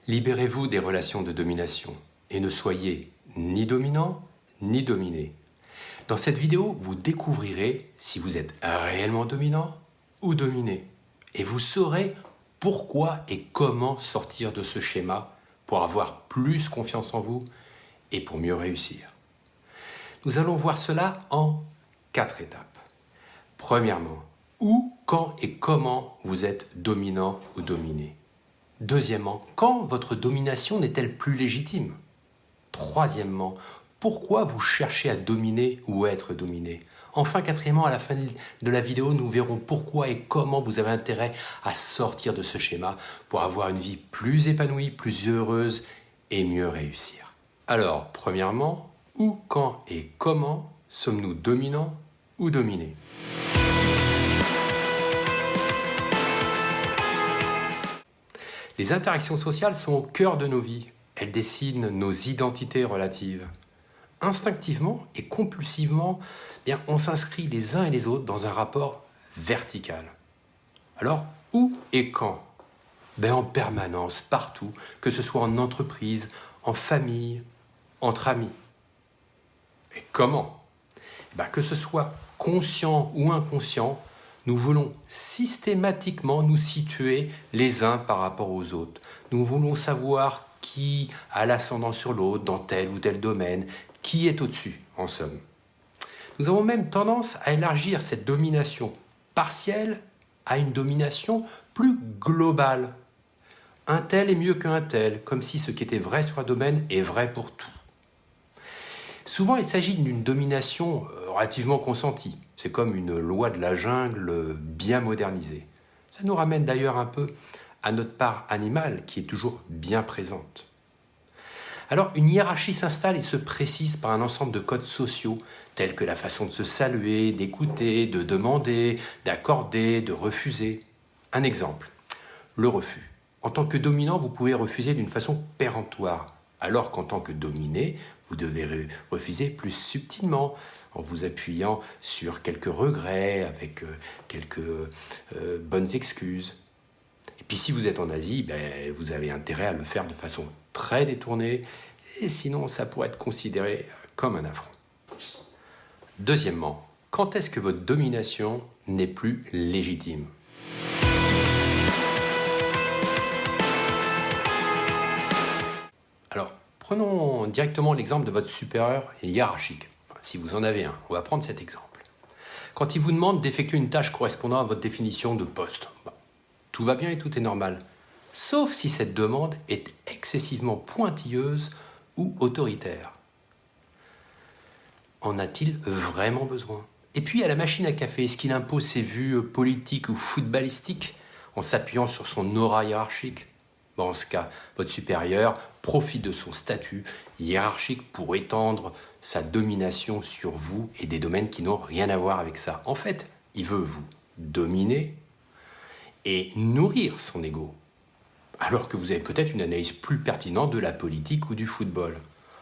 Libérez-vous des relations de domination et ne soyez ni dominant ni dominé. Dans cette vidéo, vous découvrirez si vous êtes réellement dominant ou dominé. Et vous saurez pourquoi et comment sortir de ce schéma pour avoir plus confiance en vous et pour mieux réussir. Nous allons voir cela en 4 étapes. Premièrement, où, quand et comment vous êtes dominant ou dominé. Deuxièmement, quand votre domination n'est-elle plus légitime? Troisièmement, pourquoi vous cherchez à dominer ou à être dominé? Enfin, quatrièmement, à la fin de la vidéo, nous verrons pourquoi et comment vous avez intérêt à sortir de ce schéma pour avoir une vie plus épanouie, plus heureuse et mieux réussir. Alors, premièrement, où, quand et comment sommes-nous dominants ou dominés? Les interactions sociales sont au cœur de nos vies. Elles dessinent nos identités relatives. Instinctivement et compulsivement, on s'inscrit les uns et les autres dans un rapport vertical. Alors, où et quand? En permanence, partout, que ce soit en entreprise, en famille, entre amis. Et comment? Que ce soit conscient ou inconscient, nous voulons systématiquement nous situer les uns par rapport aux autres. Nous voulons savoir qui a l'ascendant sur l'autre dans tel ou tel domaine, qui est au-dessus, en somme. Nous avons même tendance à élargir cette domination partielle à une domination plus globale. Un tel est mieux qu'un tel, comme si ce qui était vrai sur un domaine est vrai pour tout. Souvent, il s'agit d'une domination relativement consentie. C'est comme une loi de la jungle bien modernisée. Ça nous ramène d'ailleurs un peu à notre part animale qui est toujours bien présente. Alors, une hiérarchie s'installe et se précise par un ensemble de codes sociaux, tels que la façon de se saluer, d'écouter, de demander, d'accorder, de refuser. Un exemple, le refus. En tant que dominant, vous pouvez refuser d'une façon péremptoire, alors qu'en tant que dominé, vous devez refuser plus subtilement, en vous appuyant sur quelques regrets, avec quelques bonnes excuses. Et puis si vous êtes en Asie, vous avez intérêt à le faire de façon très détournée, et sinon ça pourrait être considéré comme un affront. Deuxièmement, quand est-ce que votre domination n'est plus légitime? Alors, prenons directement l'exemple de votre supérieur hiérarchique. Si vous en avez un, on va prendre cet exemple. Quand il vous demande d'effectuer une tâche correspondant à votre définition de poste, tout va bien et tout est normal. Sauf si cette demande est excessivement pointilleuse ou autoritaire. En a-t-il vraiment besoin? Et puis à la machine à café, est-ce qu'il impose ses vues politiques ou footballistiques en s'appuyant sur son aura hiérarchique? En ce cas, votre supérieur profite de son statut hiérarchique pour étendre sa domination sur vous et des domaines qui n'ont rien à voir avec ça. En fait, il veut vous dominer et nourrir son ego, alors que vous avez peut-être une analyse plus pertinente de la politique ou du football.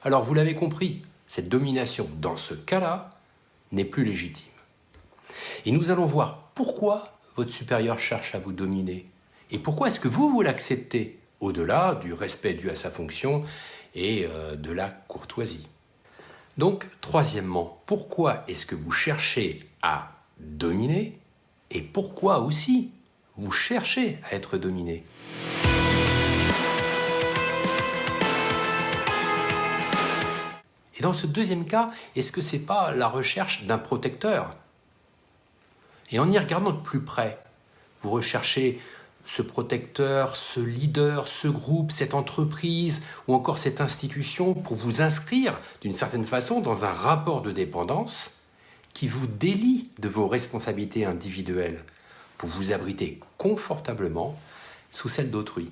Alors vous l'avez compris, cette domination, dans ce cas-là, n'est plus légitime. Et nous allons voir pourquoi votre supérieur cherche à vous dominer et pourquoi est-ce que vous l'acceptez, au-delà du respect dû à sa fonction et de la courtoisie. Donc, troisièmement, pourquoi est-ce que vous cherchez à dominer et pourquoi aussi vous cherchez à être dominé? Et dans ce deuxième cas, est-ce que ce n'est pas la recherche d'un protecteur? Et en y regardant de plus près, vous recherchez ce protecteur, ce leader, ce groupe, cette entreprise ou encore cette institution pour vous inscrire d'une certaine façon dans un rapport de dépendance qui vous délie de vos responsabilités individuelles pour vous abriter confortablement sous celle d'autrui.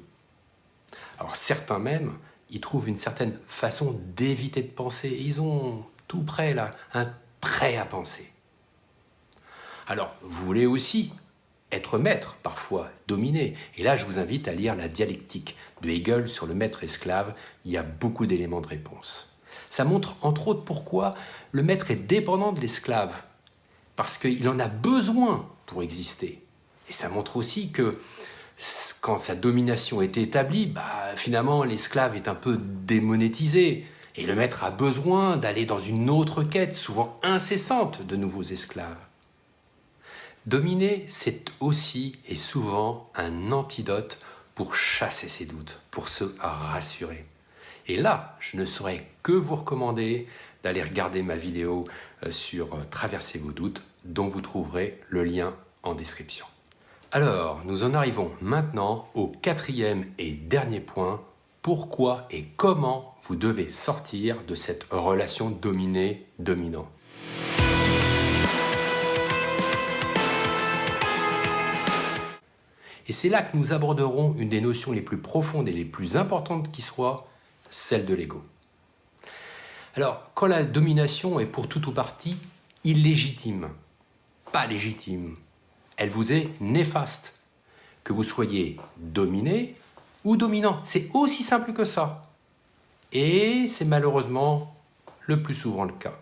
Alors certains même y trouvent une certaine façon d'éviter de penser. Ils ont tout prêt là, un prêt à penser. Alors vous voulez aussi être maître, parfois dominé. Et là, je vous invite à lire la dialectique de Hegel sur le maître-esclave. Il y a beaucoup d'éléments de réponse. Ça montre entre autres pourquoi le maître est dépendant de l'esclave, parce qu'il en a besoin pour exister. Et ça montre aussi que Quand sa domination est établie, finalement l'esclave est un peu démonétisé et le maître a besoin d'aller dans une autre quête, souvent incessante, de nouveaux esclaves. Dominer, c'est aussi et souvent un antidote pour chasser ses doutes, pour se rassurer. Et là, je ne saurais que vous recommander d'aller regarder ma vidéo sur Traverser vos doutes, dont vous trouverez le lien en description. Alors, nous en arrivons maintenant au quatrième et dernier point. Pourquoi et comment vous devez sortir de cette relation dominé-dominant. Et c'est là que nous aborderons une des notions les plus profondes et les plus importantes qui soit, celle de l'ego. Alors, quand la domination est pour tout ou partie illégitime, pas légitime, elle vous est néfaste. Que vous soyez dominé ou dominant, c'est aussi simple que ça. Et c'est malheureusement le plus souvent le cas.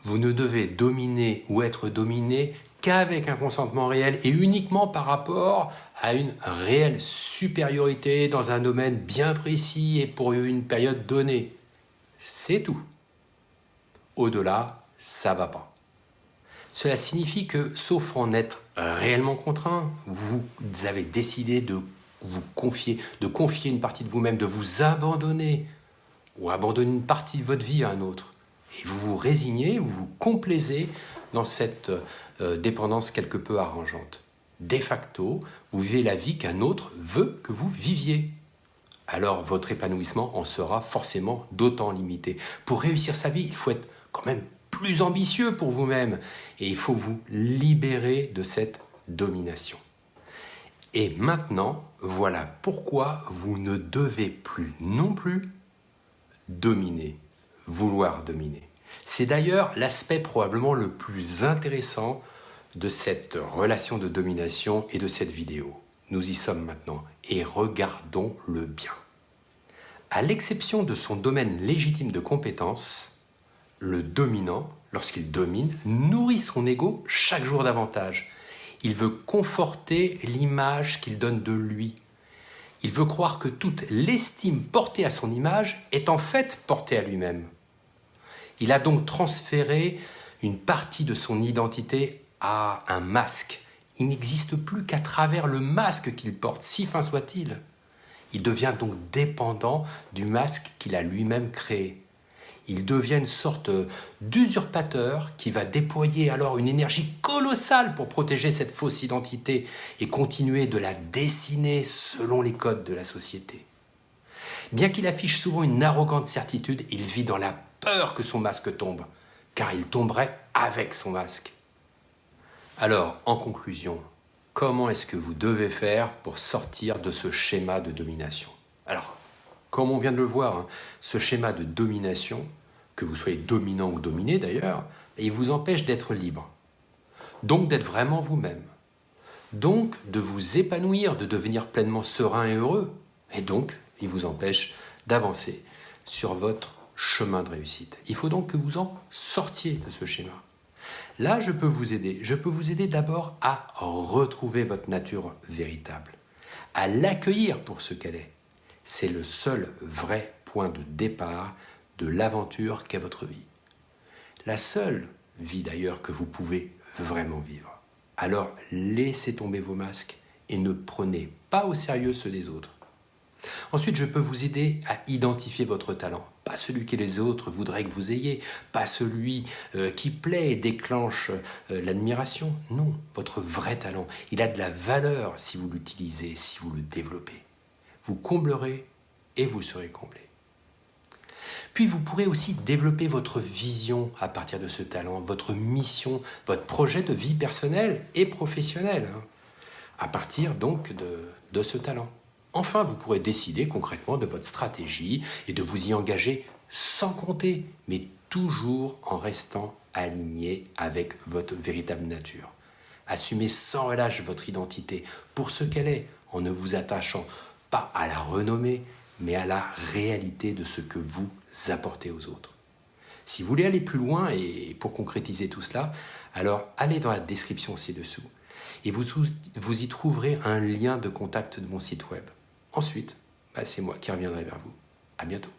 Vous ne devez dominer ou être dominé qu'avec un consentement réel et uniquement par rapport à une réelle supériorité dans un domaine bien précis et pour une période donnée. C'est tout. Au-delà, ça va pas. Cela signifie que, sauf en être réellement contraint, vous avez décidé de vous confier, de confier une partie de vous-même, de vous abandonner ou abandonner une partie de votre vie à un autre. Et vous vous résignez, vous vous complaisez dans cette dépendance quelque peu arrangeante. De facto, vous vivez la vie qu'un autre veut que vous viviez. Alors votre épanouissement en sera forcément d'autant limité. Pour réussir sa vie, il faut être quand même plus ambitieux pour vous-même et il faut vous libérer de cette domination. Et maintenant, voilà pourquoi vous ne devez plus non plus dominer, vouloir dominer. C'est d'ailleurs l'aspect probablement le plus intéressant de cette relation de domination et de cette vidéo. Nous y sommes maintenant et regardons-le bien. À l'exception de son domaine légitime de compétence, le dominant, lorsqu'il domine, nourrit son ego chaque jour davantage. Il veut conforter l'image qu'il donne de lui. Il veut croire que toute l'estime portée à son image est en fait portée à lui-même. Il a donc transféré une partie de son identité à un masque. Il n'existe plus qu'à travers le masque qu'il porte, si fin soit-il. Il devient donc dépendant du masque qu'il a lui-même créé. Il devient une sorte d'usurpateur qui va déployer alors une énergie colossale pour protéger cette fausse identité et continuer de la dessiner selon les codes de la société. Bien qu'il affiche souvent une arrogante certitude, il vit dans la peur que son masque tombe, car il tomberait avec son masque. Alors, en conclusion, comment est-ce que vous devez faire pour sortir de ce schéma de domination? Alors, comme on vient de le voir, ce schéma de domination, que vous soyez dominant ou dominé d'ailleurs, il vous empêche d'être libre. Donc d'être vraiment vous-même. Donc de vous épanouir, de devenir pleinement serein et heureux. Et donc, il vous empêche d'avancer sur votre chemin de réussite. Il faut donc que vous en sortiez de ce schéma. Là, je peux vous aider. Je peux vous aider d'abord à retrouver votre nature véritable, à l'accueillir pour ce qu'elle est. C'est le seul vrai point de départ de l'aventure qu'est votre vie. La seule vie d'ailleurs que vous pouvez vraiment vivre. Alors laissez tomber vos masques et ne prenez pas au sérieux ceux des autres. Ensuite, je peux vous aider à identifier votre talent. Pas celui que les autres voudraient que vous ayez, pas celui qui plaît et déclenche l'admiration. Non, votre vrai talent. Il a de la valeur si vous l'utilisez, si vous le développez. Vous comblerez et vous serez comblé. Puis vous pourrez aussi développer votre vision à partir de ce talent, votre mission, votre projet de vie personnelle et professionnelle, à partir donc de ce talent. Enfin, vous pourrez décider concrètement de votre stratégie et de vous y engager sans compter, mais toujours en restant aligné avec votre véritable nature. Assumez sans relâche votre identité pour ce qu'elle est, en ne vous attachant pas à la renommée, mais à la réalité de ce que vous apportez aux autres. Si vous voulez aller plus loin et pour concrétiser tout cela, alors allez dans la description ci-dessous. et vous y trouverez un lien de contact de mon site web. Ensuite, c'est moi qui reviendrai vers vous. À bientôt.